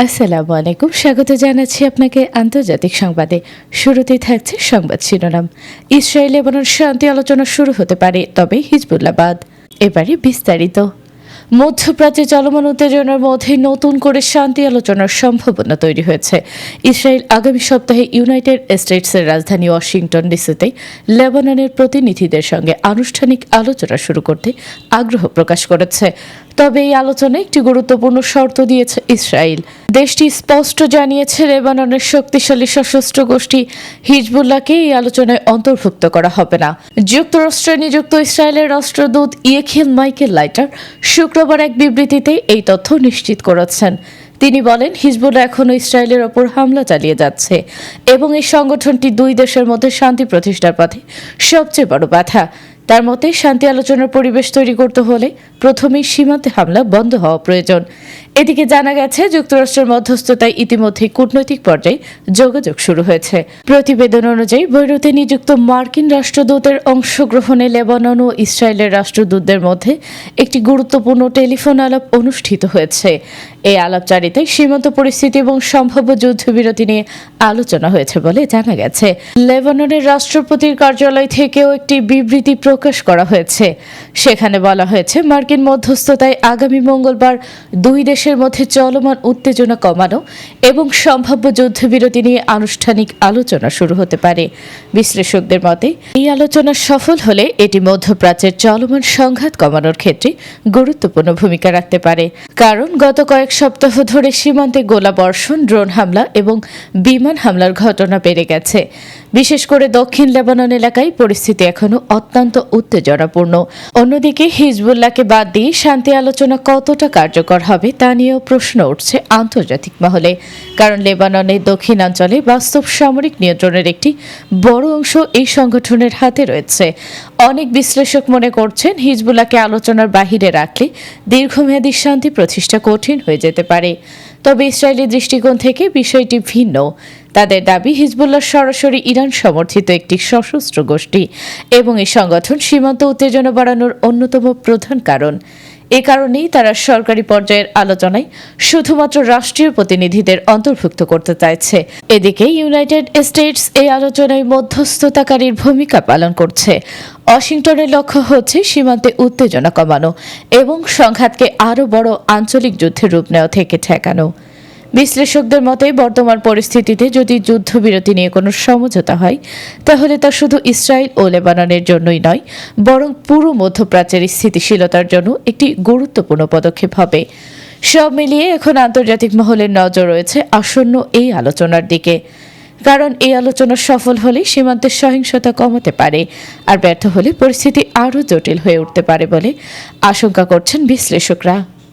আসসালামু আলাইকুম, স্বাগত জানাচ্ছি আপনাকে আন্তর্জাতিক সংবাদে। শুরুতেই থাকছে সংবাদ শিরোনাম। ইসরায়েল লেবানন শান্তি আলোচনা শুরু হতে পারে, তবে হিজবুল্লাহ বাদ। এবারে বিস্তারিত। মধ্যপ্রাচ্যে চলমান উত্তেজনার মধ্যে নতুন করে শান্তি আলোচনার সম্ভাবনা তৈরি হয়েছে। ইসরায়েল আগামী সপ্তাহে ইউনাইটেড স্টেটসের রাজধানী ওয়াশিংটন ডিসিতে লেবাননের প্রতিনিধিদের সঙ্গে আনুষ্ঠানিক আলোচনা শুরু করতে আগ্রহ প্রকাশ করেছে। তবে এই আলোচনায় একটি গুরুত্বপূর্ণ শর্ত দিয়েছে ইসরায়েল। দেশটি স্পষ্ট জানিয়েছে লেবাননের শক্তিশালী সশস্ত্র গোষ্ঠী হিজবুল্লাহকে এই আলোচনায় অন্তর্ভুক্ত করা হবে না। যুক্তরাষ্ট্রে নিযুক্ত ইসরায়েলের রাষ্ট্রদূত ইয়েখিল মাইকেল লাইটার শুক্রবার এক বিবৃতিতে এই তথ্য নিশ্চিত করেছেন। তিনি বলেন, হিজবুল্লাহ এখনও ইসরায়েলের ওপর হামলা চালিয়ে যাচ্ছে এবং এই সংগঠনটি দুই দেশের মধ্যে শান্তি প্রতিষ্ঠার পথে সবচেয়ে বড় বাধা। তার মতে, শান্তি আলোচনার পরিবেশ তৈরি করতে হলে প্রথমেই সীমান্তে হামলা বন্ধ হওয়া প্রয়োজন। এদিকে জানা গেছে, যুক্তরাষ্ট্রের মধ্যস্থতায় ইতিমধ্যেই কূটনৈতিক পর্যায়ে যোগাযোগ শুরু হয়েছে। প্রতিবেদন অনুযায়ী বৈরুতে নিযুক্ত মার্কিন রাষ্ট্রদূতের অংশগ্রহণে লেবানন ও ইসরায়েলের রাষ্ট্রদূতদের মধ্যে একটি গুরুত্বপূর্ণ টেলিফোন আলাপ অনুষ্ঠিত হয়েছে। এই আলাপচারিতায় সীমান্ত পরিস্থিতি এবং সম্ভাব্য যুদ্ধবিরতি নিয়ে আলোচনা হয়েছে বলে জানা গেছে। লেবাননের রাষ্ট্রপতির কার্যালয় থেকেও একটি বিবৃতি প্রকাশ করা হয়েছে। সেখানে বলা হয়েছে, মার্কিন মধ্যস্থতায় আগামী মঙ্গলবার দুই দেশের মধ্যে চলমান উত্তেজনা কমানো এবং সম্ভাব্য যুদ্ধবিরতি নিয়ে আনুষ্ঠানিক আলোচনা শুরু হতে পারে। বিশ্লেষকদের মতে, এই আলোচনা সফল হলে এটি মধ্যপ্রাচ্যের চলমান সংঘাত কমানোর ক্ষেত্রে গুরুত্বপূর্ণ ভূমিকা রাখতে পারে। কারণ গত কয়েক সপ্তাহ ধরে সীমান্তে গোলাবর্ষণ, ড্রোন হামলা এবং বিমান হামলার ঘটনা বেড়ে গেছে। বিশেষ করে দক্ষিণ লেবানন এলাকায় পরিস্থিতি এখনও অত্যন্ত উত্তেজনাপূর্ণ। অন্যদিকে হিজবুল্লাহকে বাদ দিয়ে শান্তি আলোচনা কতটা কার্যকর হবে তা নিয়েও প্রশ্ন উঠছে আন্তর্জাতিক মহলে। কারণ লেবাননের দক্ষিণাঞ্চলে বাস্তব সামরিক নিয়ন্ত্রণের একটি বড় অংশ এই সংগঠনের হাতে রয়েছে। অনেক বিশ্লেষক মনে করছেন, হিজবুল্লাহকে আলোচনার বাহিরে রাখলে দীর্ঘমেয়াদী শান্তি প্রতিষ্ঠা কঠিন হয়ে যেতে পারে। তবে ইসরায়েলি দৃষ্টিকোণ থেকে বিষয়টি ভিন্ন। তাদের দাবি, হিজবুল্লাহ সরাসরি ইরান সমর্থিত একটি সশস্ত্র গোষ্ঠী এবং এই সংগঠন সীমান্ত উত্তেজনা বাড়ানোর অন্যতম প্রধান কারণ। এ কারণেই তারা সরকারি পর্যায়ের আলোচনায় শুধুমাত্র রাষ্ট্রীয় প্রতিনিধিদের অন্তর্ভুক্ত করতে চাইছে। এদিকে ইউনাইটেড স্টেটস এই আলোচনায় মধ্যস্থতাকারীর ভূমিকা পালন করছে। ওয়াশিংটনের লক্ষ্য হচ্ছে সীমান্তে উত্তেজনা কমানো এবং সংঘাতকে আরও বড় আঞ্চলিক যুদ্ধের রূপ নেওয়া থেকে ঠেকানো। বিশ্লেষকদের মতে, বর্তমান পরিস্থিতিতে যদি যুদ্ধবিরতি নিয়ে কোনো সমঝোতা হয়, তাহলে তা শুধু ইসরায়েল ও লেবাননের জন্যই নয়, বরং পুরো মধ্যপ্রাচ্যের স্থিতিশীলতার জন্য একটি গুরুত্বপূর্ণ পদক্ষেপ হবে। সব মিলিয়ে এখন আন্তর্জাতিক মহলের নজর রয়েছে আসন্ন এই আলোচনার দিকে। কারণ এই আলোচনা সফল হলে সীমান্তের সহিংসতা কমাতে পারে, আর ব্যর্থ হলে পরিস্থিতি আরও জটিল হয়ে উঠতে পারে বলে আশঙ্কা করছেন বিশ্লেষকরা।